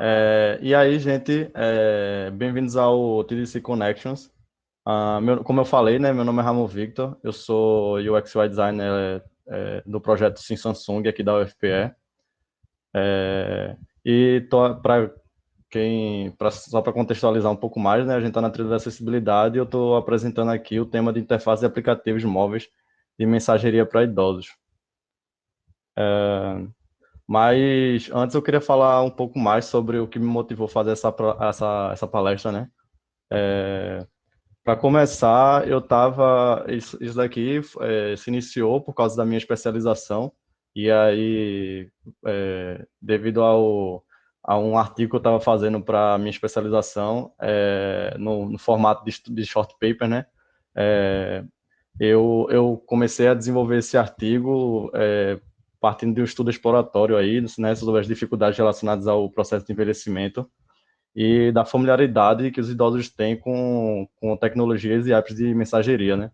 E aí, gente, bem-vindos ao TDC Connections. Como eu falei, né, meu nome é Ramon Victor, eu sou UX UI Designer do projeto Sim Samsung aqui da UFPE. E só para contextualizar um pouco mais, né, a gente está na trilha da acessibilidade e eu estou apresentando aqui o tema de interface de aplicativos móveis de mensageria para idosos. Mas antes eu queria falar um pouco mais sobre o que me motivou a fazer essa palestra, né? Para começar, eu estava. Isso daqui se iniciou por causa da minha especialização, e aí, devido a um artigo que eu estava fazendo para a minha especialização, no formato de short paper, né? É, eu comecei a desenvolver esse artigo partindo de um estudo exploratório aí, né, sobre as dificuldades relacionadas ao processo de envelhecimento e da familiaridade que os idosos têm com tecnologias e apps de mensageria, né?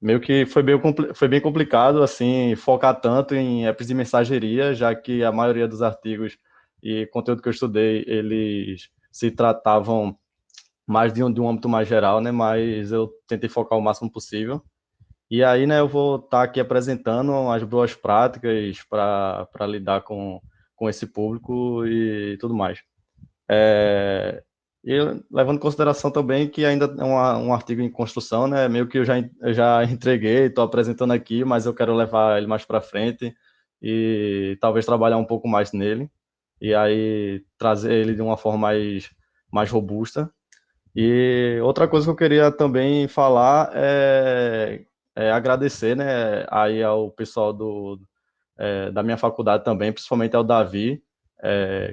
Meio que foi bem complicado, assim, focar tanto em apps de mensageria, já que a maioria dos artigos e conteúdo que eu estudei, eles se tratavam mais de um âmbito mais geral, né? Mas eu tentei focar o máximo possível. E aí, né, eu vou estar aqui apresentando as boas práticas para lidar com esse público e tudo mais. E levando em consideração também que ainda é um artigo em construção, né? Meio que eu já entreguei, estou apresentando aqui, mas eu quero levar ele mais para frente e talvez trabalhar um pouco mais nele. E aí trazer ele de uma forma mais robusta. E outra coisa que eu queria também falar é agradecer, né, aí ao pessoal da minha faculdade também, principalmente ao Davi,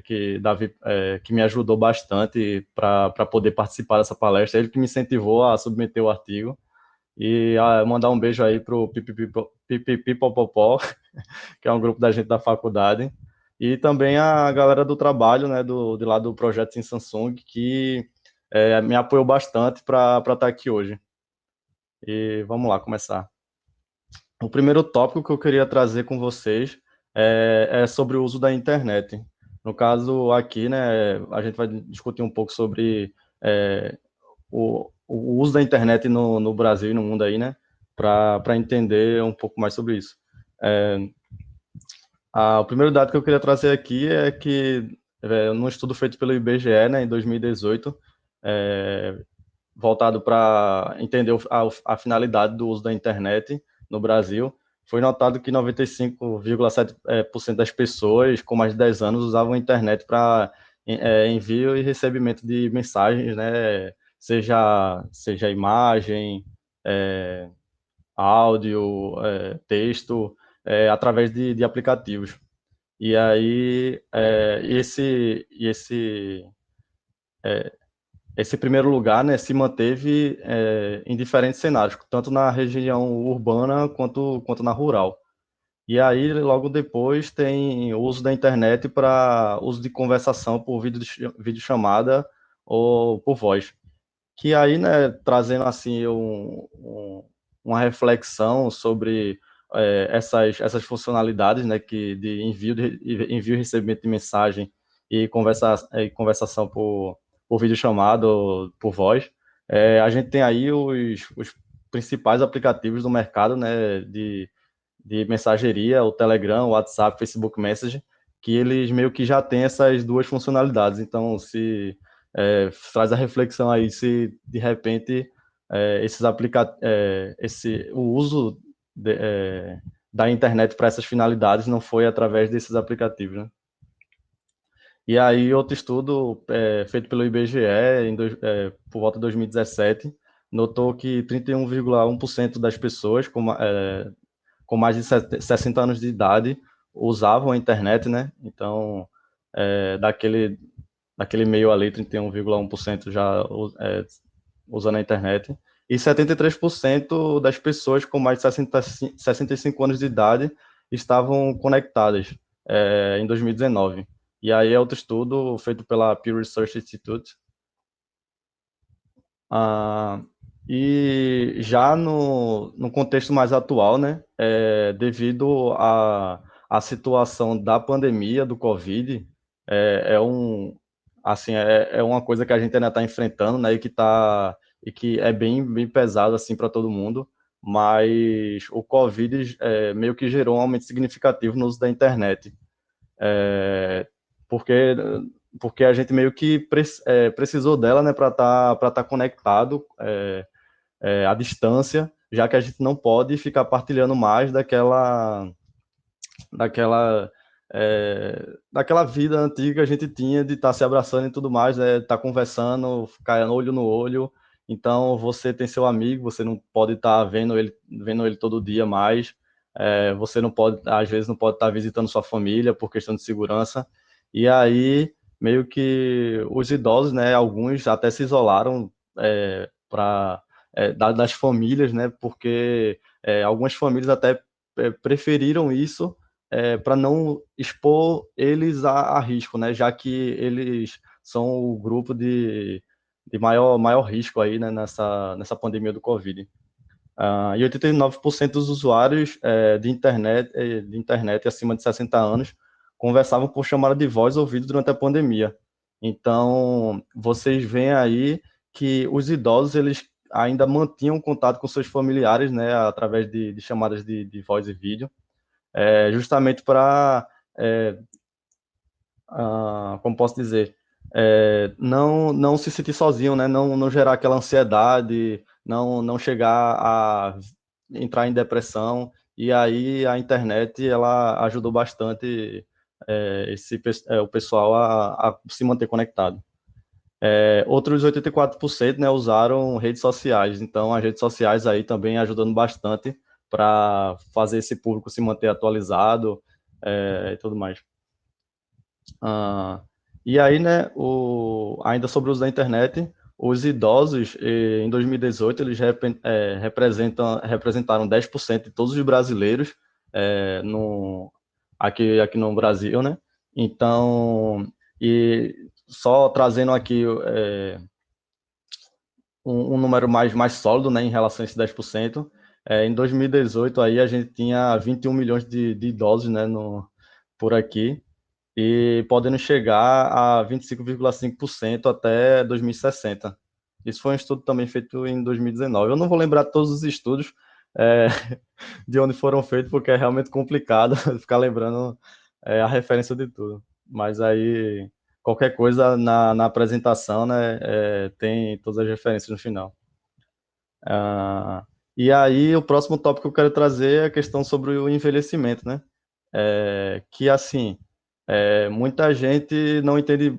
que me ajudou bastante para poder participar dessa palestra, ele que me incentivou a submeter o artigo. E mandar um beijo aí pro Pipipipopopó, que é um grupo da gente da faculdade, e também a galera do trabalho, né, de lá do projeto em Samsung, que me apoiou bastante para estar aqui hoje. E vamos lá começar. O primeiro tópico que eu queria trazer com vocês é sobre o uso da internet. No caso, aqui, né, a gente vai discutir um pouco sobre o uso da internet no Brasil e no mundo aí, né, para entender um pouco mais sobre isso. É, o primeiro dado que eu queria trazer aqui é que, num estudo feito pelo IBGE, né, em 2018, é, voltado para entender a finalidade do uso da internet no Brasil, foi notado que 95,7% das pessoas com mais de 10 anos usavam a internet para envio e recebimento de mensagens, né, seja imagem, é, áudio, texto, através de aplicativos. E aí, esse primeiro lugar, né, se manteve em diferentes cenários, tanto na região urbana quanto na rural. E aí, logo depois, tem o uso da internet para uso de conversação por videochamada ou por voz. Que aí, né, trazendo assim uma reflexão sobre essas funcionalidades, né, de envio e recebimento de mensagem e conversação por videochamada ou por voz. A gente tem aí os principais aplicativos do mercado, né, de mensageria, o Telegram, o WhatsApp, o Facebook Messenger, que eles meio que já têm essas duas funcionalidades. Então, se traz a reflexão aí se de repente o uso da internet para essas finalidades não foi através desses aplicativos, né? E aí outro estudo feito pelo IBGE por volta de 2017 notou que 31,1% das pessoas com mais de 60 anos de idade usavam a internet, né? Então, daquele meio ali, 31,1% já usando a internet. E 73% das pessoas com mais de 65 anos de idade estavam conectadas em 2019. E aí é outro estudo feito pela Pew Research Institute. Ah, e já no contexto mais atual, né, devido à situação da pandemia do Covid, é um, assim, é uma coisa que a gente ainda está enfrentando, né, e que é bem pesado, assim, para todo mundo, mas o Covid meio que gerou um aumento significativo no uso da internet, é, porque, porque a gente meio que precisou dela, né, para tá conectado, à distância, já que a gente não pode ficar partilhando mais daquela, daquela vida antiga que a gente tinha de estar se abraçando e tudo mais, né? Estar conversando, ficar olho no olho. Então, você tem seu amigo, você não pode estar vendo ele todo dia mais. Você não pode, às vezes, não pode estar visitando sua família por questão de segurança. E aí, meio que os idosos, né? Alguns até se isolaram para das famílias, né? Porque algumas famílias até preferiram isso para não expor eles a risco, né? Já que eles são o grupo de maior risco aí, né, nessa pandemia do Covid. E 89% dos usuários de internet acima de 60 anos conversavam por chamada de voz ou vídeo durante a pandemia. Então, vocês veem aí que os idosos, eles ainda mantinham contato com seus familiares, né, através de chamadas de voz e vídeo, justamente para, é, como posso dizer, não se sentir sozinho, né? Não gerar aquela ansiedade, não chegar a entrar em depressão. E aí a internet ela ajudou bastante o pessoal a se manter conectado. Outros 84%, né, usaram redes sociais, então as redes sociais aí também ajudando bastante para fazer esse público se manter atualizado e tudo mais. Ah, e aí, né, ainda sobre o uso da internet, os idosos, em 2018, eles representaram 10% de todos os brasileiros eh, no, aqui no Brasil, né? Então, e só trazendo aqui um número mais sólido, né, em relação a esse 10%, em 2018 aí a gente tinha 21 milhões de idosos, né, por aqui, e podendo chegar a 25,5% até 2060. Isso foi um estudo também feito em 2019. Eu não vou lembrar todos os estudos é, de onde foram feitos, porque é realmente complicado ficar lembrando a referência de tudo. Mas aí, qualquer coisa na apresentação, né, tem todas as referências no final. E aí, o próximo tópico que eu quero trazer é a questão sobre o envelhecimento, né? Que assim, muita gente não entende,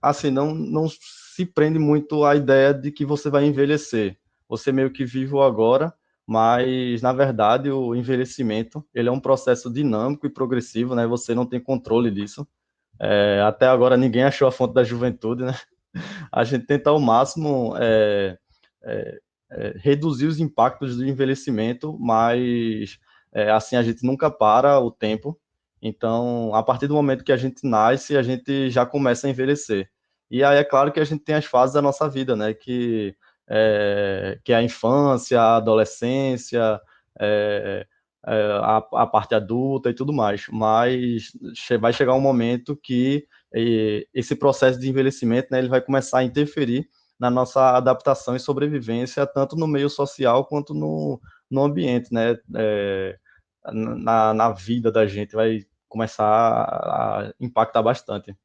assim, não se prende muito à ideia de que você vai envelhecer. Você meio que vive o agora, mas na verdade o envelhecimento ele é um processo dinâmico e progressivo, né? Você não tem controle disso. Até agora ninguém achou a fonte da juventude, né? A gente tenta ao máximo é, reduzir os impactos do envelhecimento, mas assim a gente nunca para o tempo. Então, a partir do momento que a gente nasce, a gente já começa a envelhecer. E aí é claro que a gente tem as fases da nossa vida, né? Que é a infância, a adolescência, é, a parte adulta e tudo mais. Mas vai chegar um momento que esse processo de envelhecimento, né, ele vai começar a interferir na nossa adaptação e sobrevivência, tanto no meio social quanto no ambiente, né? Na vida da gente, vai começar a impactar bastante.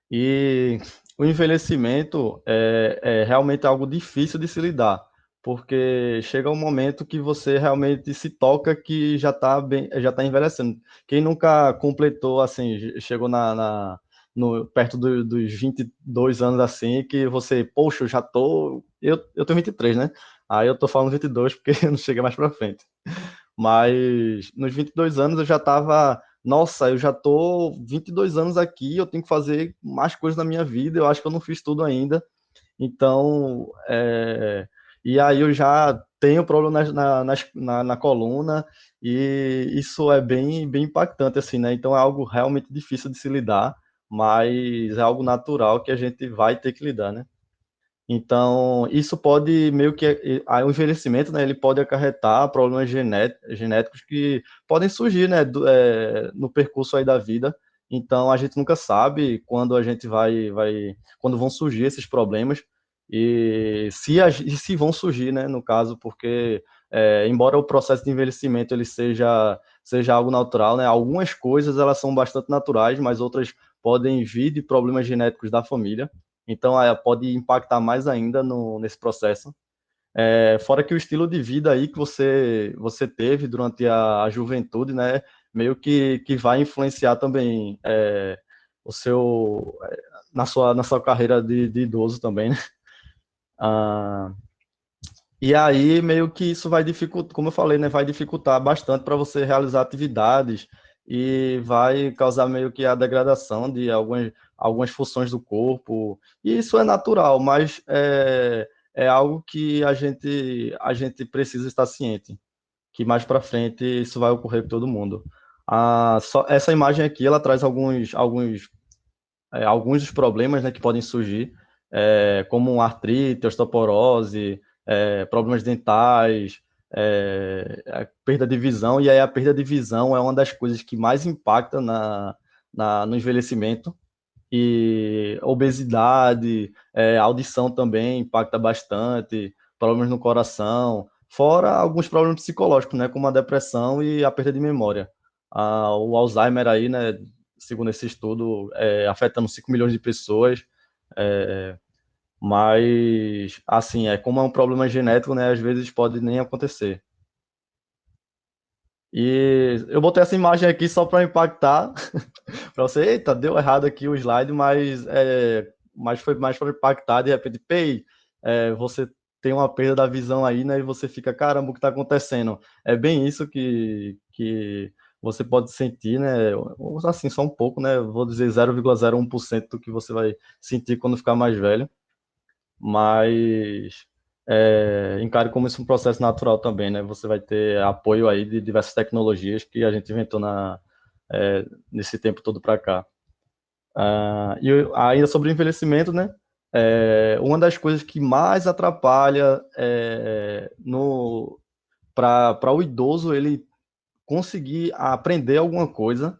E o envelhecimento é realmente algo difícil de se lidar, porque chega um momento que você realmente se toca que já está envelhecendo. Quem nunca completou, assim, chegou perto dos 22 anos assim, que você, poxa, eu tenho 23, né? Aí eu tô falando 22 porque eu não cheguei mais para frente. Mas nos 22 anos eu já estava, nossa, eu já tô 22 anos aqui, eu tenho que fazer mais coisas na minha vida, eu acho que eu não fiz tudo ainda. Então, e aí eu já tenho problema na coluna, e isso é bem impactante, assim, né? Então é algo realmente difícil de se lidar, mas é algo natural que a gente vai ter que lidar, né? Então, isso pode meio que o envelhecimento, né, ele pode acarretar problemas genéticos que podem surgir, né, no percurso aí da vida. Então a gente nunca sabe quando a gente quando vão surgir esses problemas e se vão surgir, né, no caso, porque embora o processo de envelhecimento ele seja algo natural, né, algumas coisas elas são bastante naturais, mas outras podem vir de problemas genéticos da família, então pode impactar mais ainda nesse processo. Fora que o estilo de vida aí que você teve durante a juventude, né, meio que vai influenciar também o seu na sua carreira de idoso também, né? Ah, e aí meio que isso vai dificultar, como eu falei, né, vai dificultar bastante para você realizar atividades e vai causar meio que a degradação de algumas funções do corpo. E isso é natural, mas é algo que a gente precisa estar ciente, que mais para frente isso vai ocorrer com todo mundo. Essa imagem aqui, ela traz alguns dos problemas, né, que podem surgir, como artrite, osteoporose, problemas dentais, a perda de visão, e aí a perda de visão é uma das coisas que mais impacta no envelhecimento, e obesidade, audição também impacta bastante, problemas no coração, fora alguns problemas psicológicos, né, como a depressão e a perda de memória. O Alzheimer aí, né, segundo esse estudo, afetando 5 milhões de pessoas, é, mas, assim, como é um problema genético, né, às vezes pode nem acontecer. E eu botei essa imagem aqui só para impactar, para você, eita, deu errado aqui o slide, mas foi mais para impactar, de repente, pei, você tem uma perda da visão aí, né, e você fica, caramba, o que está acontecendo? É bem isso que você pode sentir, né, ou assim, só um pouco, né, vou dizer 0,01% do que você vai sentir quando ficar mais velho, mas encare como isso um processo natural também, né, você vai ter apoio aí de diversas tecnologias que a gente inventou nesse tempo todo para cá. Ainda sobre o envelhecimento, né? Uma das coisas que mais atrapalha no para o idoso ele conseguir aprender alguma coisa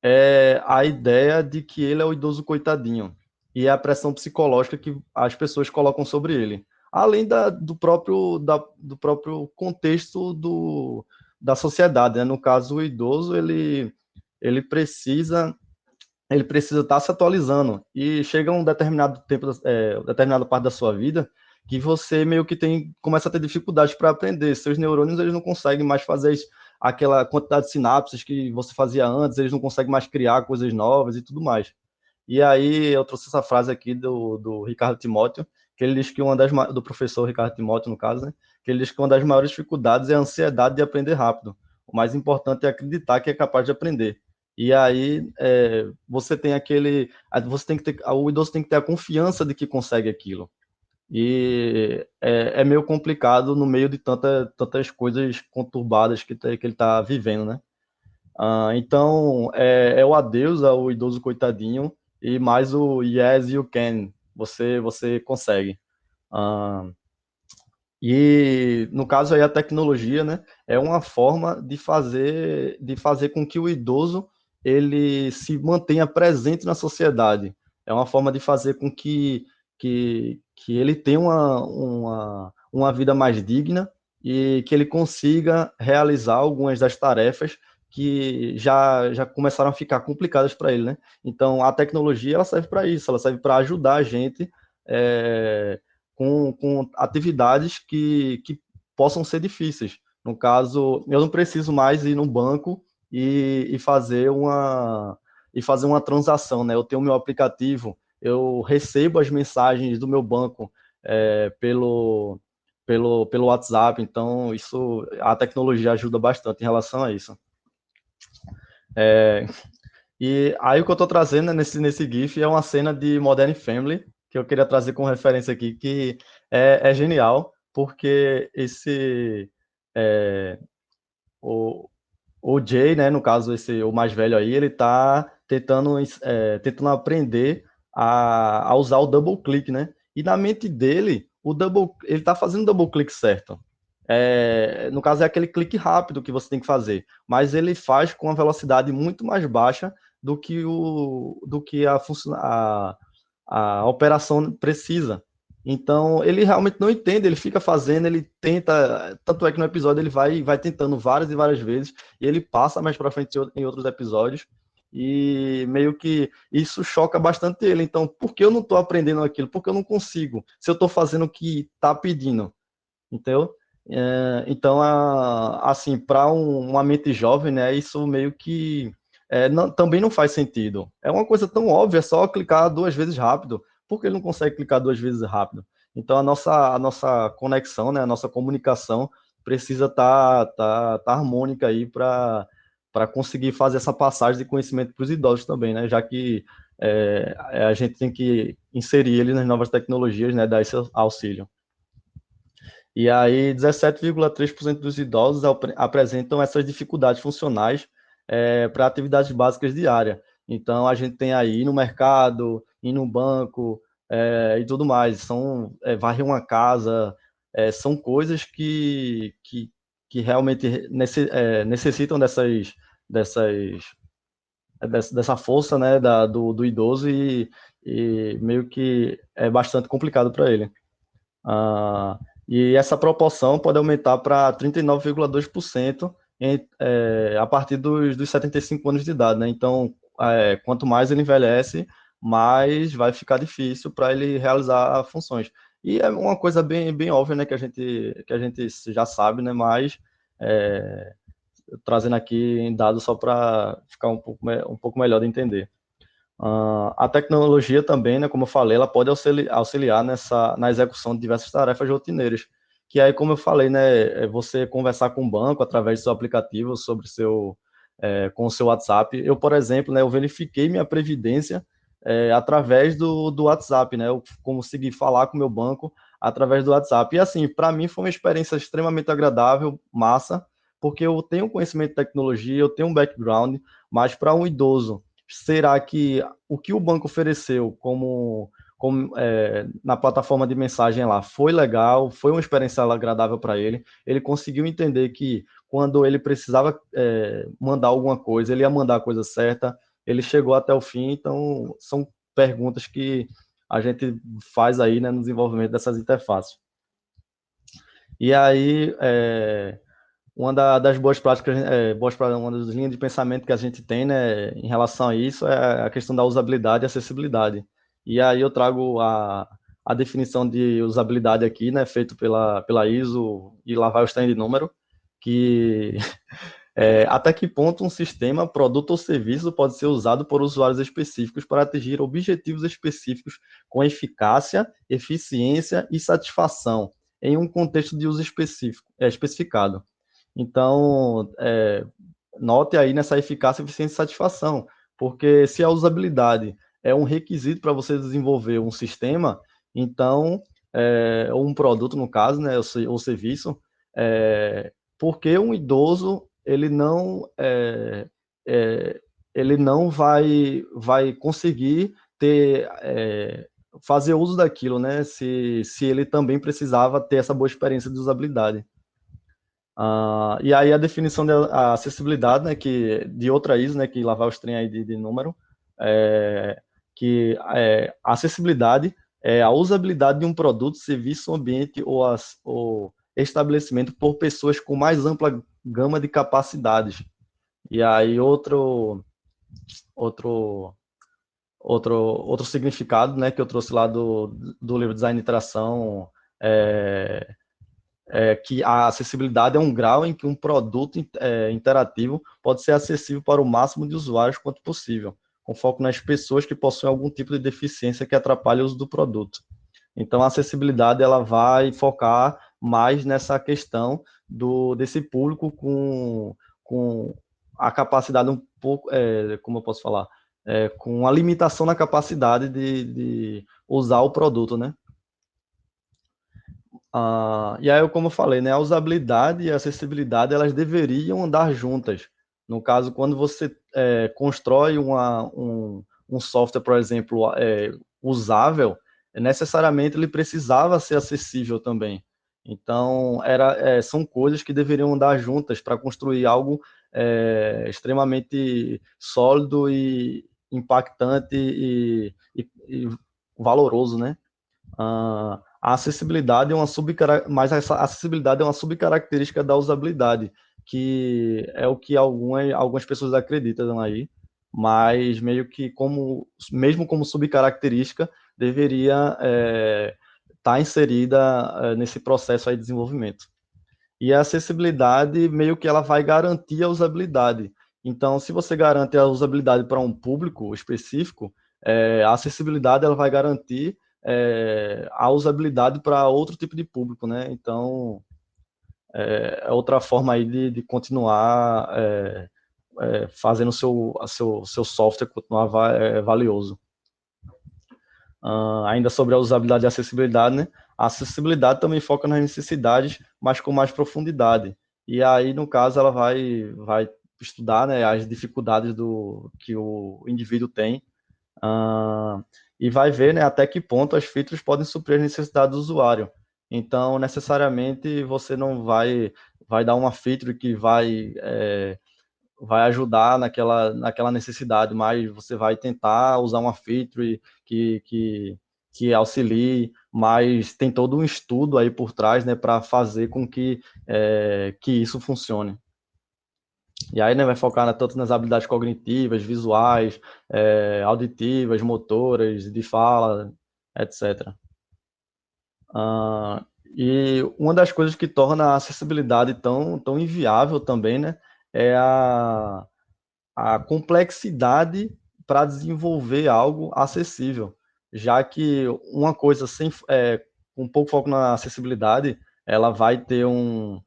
é a ideia de que ele é o idoso coitadinho e a pressão psicológica que as pessoas colocam sobre ele, além do próprio contexto da sociedade, né? No caso, o idoso ele precisa ele precisa estar se atualizando e chega um determinado tempo, determinada parte da sua vida que você meio que começa a ter dificuldade para aprender. Seus neurônios eles não conseguem mais fazer aquela quantidade de sinapses que você fazia antes, eles não conseguem mais criar coisas novas e tudo mais. E aí eu trouxe essa frase aqui do Ricardo Timóteo, que ele diz que do professor Ricardo Timóteo, no caso, né, que ele diz que uma das maiores dificuldades é a ansiedade de aprender rápido. O mais importante é acreditar que é capaz de aprender. E aí você tem o idoso tem que ter a confiança de que consegue aquilo. E é meio complicado no meio de tantas coisas conturbadas que ele está vivendo, né? Então, o adeus ao idoso coitadinho e mais o yes, you can. Você consegue. Ah, e no caso aí a tecnologia, né, é uma forma de fazer com que o idoso ele se mantenha presente na sociedade. É uma forma de fazer com que ele tenha uma vida mais digna e que ele consiga realizar algumas das tarefas que já começaram a ficar complicadas para ele, né? Então a tecnologia ela serve para isso, ela serve para ajudar a gente é, com atividades que possam ser difíceis. No caso, eu não preciso mais ir no banco e fazer uma transação, né? Eu tenho o meu aplicativo, eu recebo as mensagens do meu banco pelo WhatsApp, então a tecnologia ajuda bastante em relação a isso. E aí o que eu estou trazendo, né, nesse GIF é uma cena de Modern Family, que eu queria trazer como referência aqui, que é genial, porque é, o, o Jay, né, no caso, o mais velho aí, ele está tentando aprender a usar o double click, né? E na mente dele, ele está fazendo o double click certo. No caso, é aquele clique rápido que você tem que fazer, mas ele faz com uma velocidade muito mais baixa do que a operação precisa. Então, ele realmente não entende, ele fica fazendo, ele tenta, tanto é que no episódio ele vai tentando várias e várias vezes, e ele passa mais para frente em outros episódios, e meio que isso choca bastante ele. Então, por que eu não estou aprendendo aquilo? Por que eu não consigo? Se eu estou fazendo o que está pedindo, entendeu? Então, assim, para uma mente jovem, né, isso meio que também não faz sentido. É uma coisa tão óbvia, é só clicar 2 vezes rápido. Por que ele não consegue clicar 2 vezes rápido? Então, a nossa conexão, né, a nossa comunicação precisa tá harmônica aí para conseguir fazer essa passagem de conhecimento para os idosos também, né, já que a gente tem que inserir ele nas novas tecnologias, né, dar esse auxílio. E aí, 17,3% dos idosos apresentam essas dificuldades funcionais para atividades básicas diárias. Então, a gente tem aí no mercado, ir no banco e tudo mais. Varrer uma casa, são coisas que realmente necessitam dessa força, né, do idoso e meio que é bastante complicado para ele. E essa proporção pode aumentar para 39,2% a partir dos 75 anos de idade, né? Então, quanto mais ele envelhece, mais vai ficar difícil para ele realizar funções. E é uma coisa bem, bem óbvia, né, que a gente já sabe, né, mas trazendo aqui em dados só para ficar um pouco melhor de entender. A tecnologia também, né, como eu falei, ela pode auxiliar na execução de diversas tarefas rotineiras, que aí, como eu falei, né, é você conversar com o banco através do seu aplicativo com o seu WhatsApp. Eu, por exemplo, né, eu verifiquei minha previdência através do WhatsApp, né, eu consegui falar com o meu banco através do WhatsApp. E assim, para mim foi uma experiência extremamente agradável, massa, porque eu tenho conhecimento de tecnologia, eu tenho um background, mas para um idoso, será que o que o banco ofereceu na plataforma de mensagem lá foi legal, foi uma experiência agradável para ele? Ele conseguiu entender que quando ele precisava mandar alguma coisa, ele ia mandar a coisa certa, ele chegou até o fim. Então, são perguntas que a gente faz aí, né, no desenvolvimento dessas interfaces. E aí, uma das boas práticas, uma das linhas de pensamento que a gente tem, né, em relação a isso é a questão da usabilidade e acessibilidade. E aí eu trago a definição de usabilidade aqui, né, feito pela ISO, e lá vai os trem de número, que até que ponto um sistema, produto ou serviço pode ser usado por usuários específicos para atingir objetivos específicos com eficácia, eficiência e satisfação em um contexto de uso especificado. Então, note aí nessa eficácia, eficiência e satisfação, porque se a usabilidade é um requisito para você desenvolver um sistema, então, ou um produto no caso, né, ou serviço, porque um idoso ele não vai conseguir fazer uso daquilo, né, se ele também precisava ter essa boa experiência de usabilidade. E aí a definição da acessibilidade, né, de outra ISO, né, que lá vai os trem aí de número, que a acessibilidade é a usabilidade de um produto, serviço, ambiente ou estabelecimento por pessoas com mais ampla gama de capacidades. E aí outro significado, né, que eu trouxe lá do livro Design e Interação, que a acessibilidade é um grau em que um produto interativo pode ser acessível para o máximo de usuários quanto possível, com foco nas pessoas que possuem algum tipo de deficiência que atrapalhe o uso do produto. Então, a acessibilidade ela vai focar mais nessa questão desse público com a capacidade um pouco, como eu posso falar, com a limitação na capacidade de usar o produto, né? E aí, como eu falei, né, a usabilidade e a acessibilidade elas deveriam andar juntas. No caso, quando você constrói um software, por exemplo, usável, necessariamente ele precisava ser acessível também. Então, são coisas que deveriam andar juntas para construir algo extremamente sólido e impactante e valoroso, né? A acessibilidade é uma mas essa acessibilidade é uma subcaracterística da usabilidade, que é o que algumas pessoas acreditam aí, mas meio que mesmo como subcaracterística, deveria estar inserida nesse processo aí de desenvolvimento. E a acessibilidade meio que ela vai garantir a usabilidade. Então, se você garante a usabilidade para um público específico, a acessibilidade ela vai garantir a usabilidade para outro tipo de público, né? Então, é outra forma aí de continuar fazendo seu software continuar valioso. Ainda sobre a usabilidade e acessibilidade, né? A acessibilidade também foca nas necessidades, mas com mais profundidade. E aí, no caso, ela vai estudar, né, as dificuldades que o indivíduo tem, e vai ver, né, até que ponto as features podem suprir as necessidades do usuário. Então, necessariamente, você não vai dar uma feature que vai ajudar naquela necessidade, mas você vai tentar usar uma feature que auxilie, mas tem todo um estudo aí por trás, né, para fazer com que isso funcione. E aí, né, vai focar tanto nas habilidades cognitivas, visuais, auditivas, motoras, de fala, etc. E uma das coisas que torna a acessibilidade tão inviável também, né, é a complexidade para desenvolver algo acessível, já que uma coisa com pouco foco na acessibilidade, ela vai ter um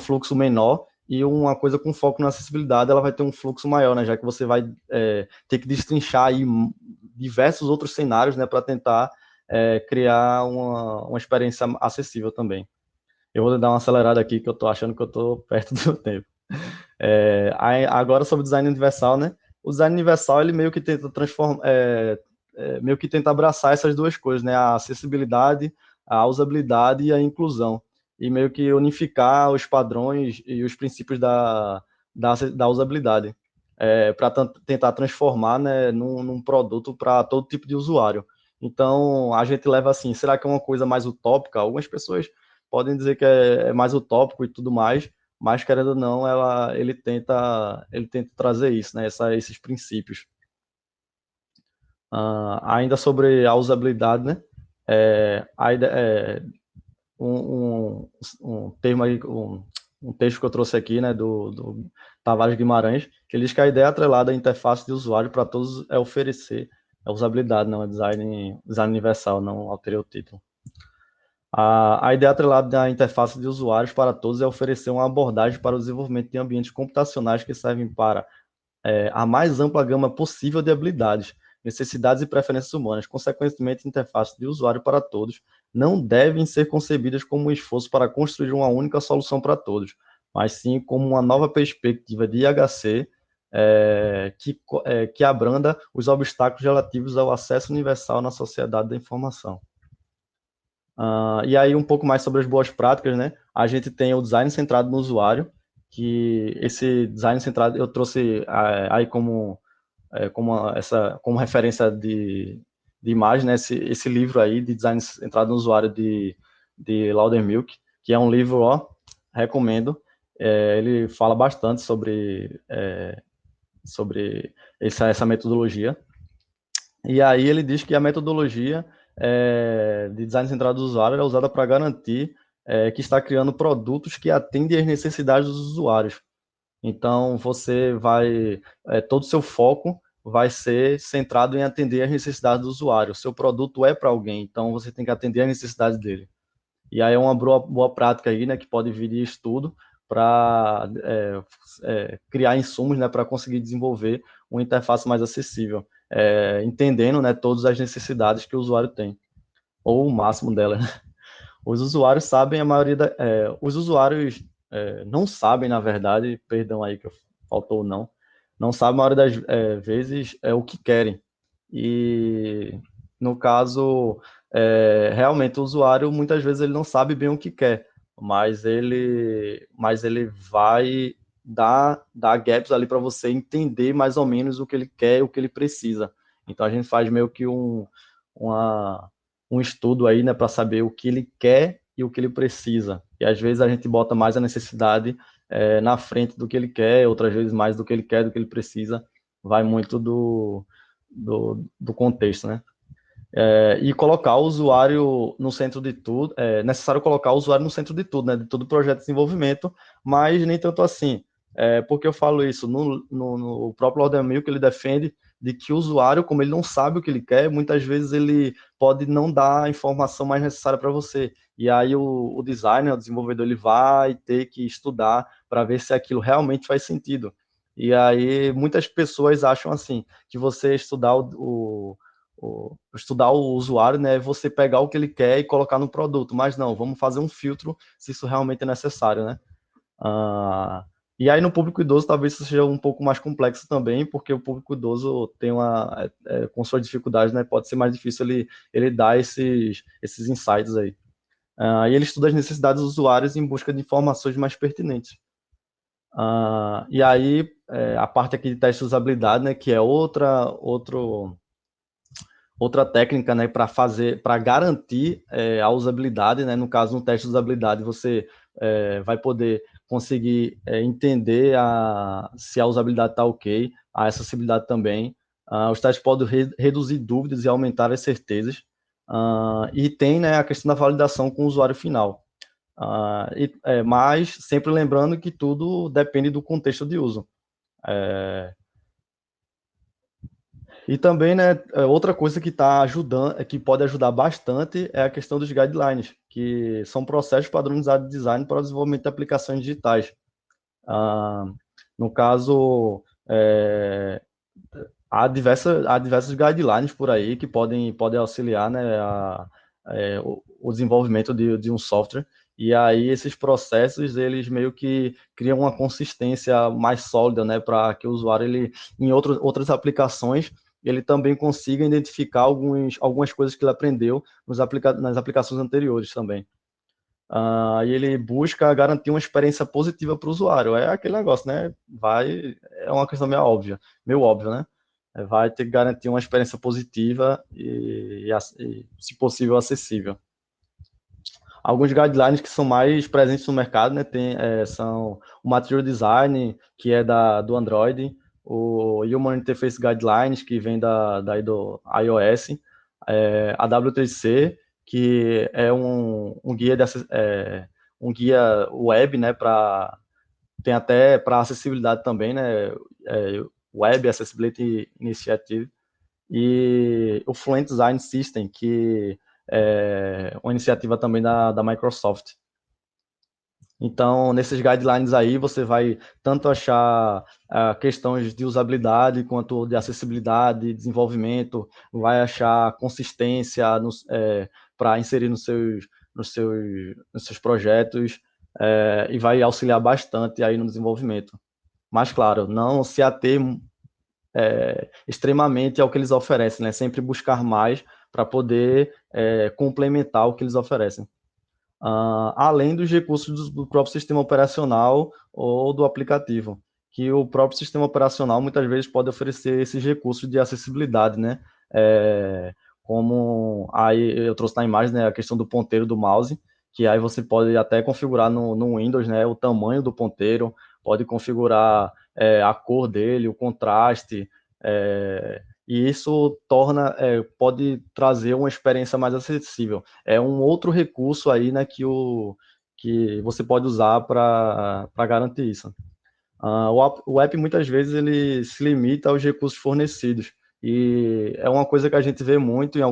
fluxo menor, e uma coisa com foco na acessibilidade, ela vai ter um fluxo maior, né, já que você vai ter que destrinchar aí diversos outros cenários, né, para tentar criar uma experiência acessível também. Eu vou dar uma acelerada aqui, que eu estou achando que eu estou perto do tempo. Agora sobre o design universal, né? O design universal ele meio que tenta meio que tenta abraçar essas duas coisas, né? A acessibilidade, a usabilidade e a inclusão, e meio que unificar os padrões e os princípios da usabilidade, para tentar transformar, né, num produto para todo tipo de usuário. Então a gente leva assim, será que é uma coisa mais utópica? Algumas pessoas podem dizer que é mais utópico e tudo mais, mas querendo ou não, ele tenta trazer isso, né? Esses princípios. Ainda sobre a usabilidade, né? Um termo aí, um texto que eu trouxe aqui, né, do Tavares Guimarães, que ele diz que a ideia atrelada à interface de usuário para todos é oferecer a usabilidade, não é design universal, não alterei o título. A ideia atrelada da interface de usuários para todos é oferecer uma abordagem para o desenvolvimento de ambientes computacionais que servem para a mais ampla gama possível de habilidades, necessidades e preferências humanas. Consequentemente, a interface de usuário para todos não devem ser concebidas como um esforço para construir uma única solução para todos, mas sim como uma nova perspectiva de IHC que abranda os obstáculos relativos ao acesso universal na sociedade da informação. E aí, um pouco mais sobre as boas práticas, né? A gente tem o design centrado no usuário, que esse design centrado eu trouxe aí como referência de imagem, né? Esse livro aí de design centrado no usuário de Laudermilk, que é um livro, ó, recomendo. Ele fala bastante sobre essa metodologia. E aí ele diz que a metodologia de design centrado do usuário é usada para garantir que está criando produtos que atendem às necessidades dos usuários. Então, todo o seu foco vai ser centrado em atender às necessidades do usuário. O seu produto é para alguém, então você tem que atender às necessidades dele. E aí é uma boa prática aí, né, que pode vir de estudo para criar insumos, né, para conseguir desenvolver uma interface mais acessível, entendendo, né, todas as necessidades que o usuário tem, ou o máximo dela. Os usuários sabem, os usuários não sabem, na verdade, perdão aí que faltou não sabem, a maioria das vezes, o que querem. E, no caso, realmente, o usuário, muitas vezes, ele não sabe bem o que quer, mas ele vai dá gaps ali para você entender mais ou menos o que ele quer e o que ele precisa. Então a gente faz meio que um estudo aí, né, para saber o que ele quer e o que ele precisa. E às vezes a gente bota mais a necessidade na frente do que ele quer, outras vezes mais do que ele quer, do que ele precisa. Vai muito do contexto, né? E colocar o usuário no centro de tudo. É necessário colocar o usuário no centro de tudo, né? De todo projeto de desenvolvimento, mas nem tanto assim. Porque eu falo isso no próprio Lord Milk, ele defende de que o usuário, como ele não sabe o que ele quer, muitas vezes ele pode não dar a informação mais necessária para você. E aí o designer, o desenvolvedor, ele vai ter que estudar para ver se aquilo realmente faz sentido. E aí muitas pessoas acham assim, que você estudar estudar o usuário, né, é você pegar o que ele quer e colocar no produto, mas não, vamos fazer um filtro se isso realmente é necessário, né? E aí no público idoso talvez isso seja um pouco mais complexo também, porque o público idoso tem com suas dificuldades, né, pode ser mais difícil ele dar esses insights aí. E ele estuda as necessidades dos usuários em busca de informações mais pertinentes. E aí a parte aqui de teste de usabilidade, né, que é outra técnica, né, para garantir a usabilidade, né? No caso, no teste de usabilidade, você vai poder conseguir entender se a usabilidade está ok, a acessibilidade também. Os testes podem reduzir dúvidas e aumentar as certezas. E tem, né, a questão da validação com o usuário final. Mas sempre lembrando que tudo depende do contexto de uso. E também, né, outra coisa que está ajudando, que pode ajudar bastante é a questão dos guidelines, que são processos padronizados de design para o desenvolvimento de aplicações digitais. Ah, no caso, há diversas guidelines por aí que podem auxiliar, né, o desenvolvimento de um software. E aí esses processos, eles meio que criam uma consistência mais sólida, né, para que o usuário, em outras aplicações, ele também consiga identificar algumas coisas que ele aprendeu nas aplicações anteriores também. E ele busca garantir uma experiência positiva para o usuário. É aquele negócio, né? É uma questão meio óbvia, né? Vai ter que garantir uma experiência positiva e, se possível, acessível. Alguns guidelines que são mais presentes no mercado, né, são o Material Design, que é do Android, o Human Interface Guidelines, que vem do iOS, a W3C, que é um guia web, né, tem até para acessibilidade também, né, Web Accessibility Initiative, e o Fluent Design System, que é uma iniciativa também da Microsoft. Então, nesses guidelines aí, você vai tanto achar questões de usabilidade, quanto de acessibilidade, desenvolvimento, vai achar consistência para inserir nos seus projetos, e vai auxiliar bastante aí no desenvolvimento. Mas, claro, não se ater extremamente ao que eles oferecem, né? Sempre buscar mais para poder complementar o que eles oferecem. Além dos recursos do próprio sistema operacional ou do aplicativo, que o próprio sistema operacional muitas vezes pode oferecer esses recursos de acessibilidade, né? Como aí eu trouxe na imagem, né, a questão do ponteiro do mouse, que aí você pode até configurar no Windows, né, o tamanho do ponteiro, pode configurar a cor dele, o contraste, e isso pode trazer uma experiência mais acessível. É um outro recurso aí, né, que você pode usar para garantir isso. O app muitas vezes ele se limita aos recursos fornecidos, e é uma coisa que a gente vê muito em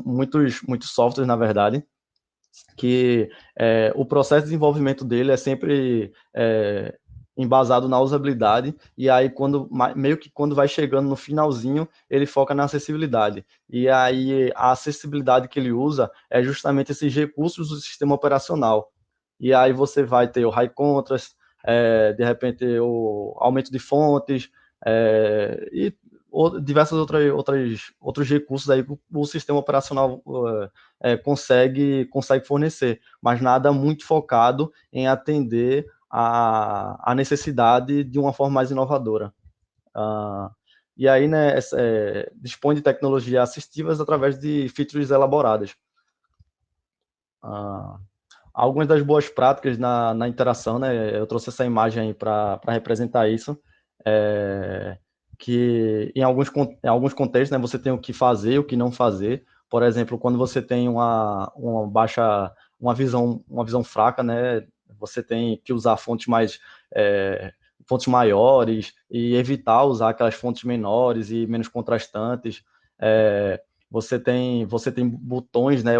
muitos softwares, na verdade, que o processo de desenvolvimento dele é sempre embasado na usabilidade, e aí meio que quando vai chegando no finalzinho, ele foca na acessibilidade. E aí a acessibilidade que ele usa é justamente esses recursos do sistema operacional. E aí você vai ter o high contrast, de repente o aumento de fontes, e diversos outros recursos aí que o sistema operacional consegue fornecer, mas nada muito focado em atender a necessidade de uma forma mais inovadora. E aí, né, dispõe de tecnologias assistivas através de features elaboradas. Algumas das boas práticas na interação, né, eu trouxe essa imagem aí para representar isso, que em alguns contextos, né, você tem o que fazer e o que não fazer. Por exemplo, quando você tem uma visão fraca, né, você tem que usar fontes maiores e evitar usar aquelas fontes menores e menos contrastantes. Você tem botões, né,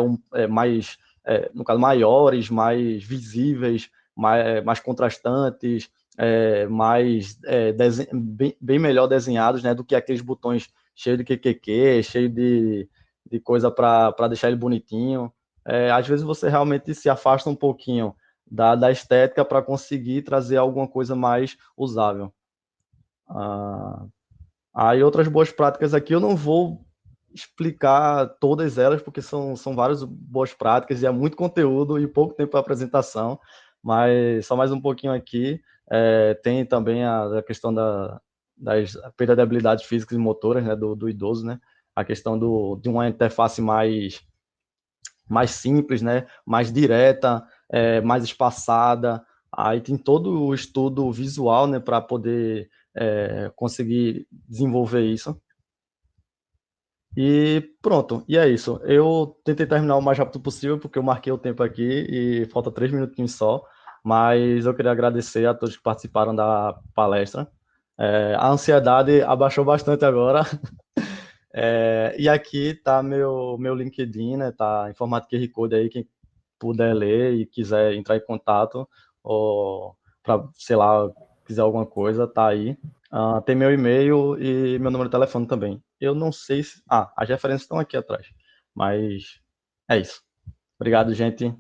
no caso, maiores, mais visíveis, mais contrastantes, bem melhor desenhados, né, do que aqueles botões cheios de QQQ, cheio de coisa para deixar ele bonitinho. Às vezes você realmente se afasta um pouquinho da estética para conseguir trazer alguma coisa mais usável. Aí outras boas práticas aqui, eu não vou explicar todas elas, porque são várias boas práticas e é muito conteúdo e pouco tempo para apresentação, mas só mais um pouquinho aqui. Tem também a questão das perda de habilidades físicas e motoras, né, do idoso, né? A questão de uma interface mais simples, né, mais direta, mais espaçada. Aí tem todo o estudo visual, né, para poder conseguir desenvolver isso. E pronto, e é isso. Eu tentei terminar o mais rápido possível, porque eu marquei o tempo aqui e falta 3 minutinhos só, mas eu queria agradecer a todos que participaram da palestra. A ansiedade abaixou bastante agora. E aqui tá meu LinkedIn, né? Tá em formato QR Code aí, quem puder ler e quiser entrar em contato, ou para, sei lá, quiser alguma coisa, tá aí. Tem meu e-mail e meu número de telefone também. Eu não sei se. As referências estão aqui atrás. Mas é isso. Obrigado, gente.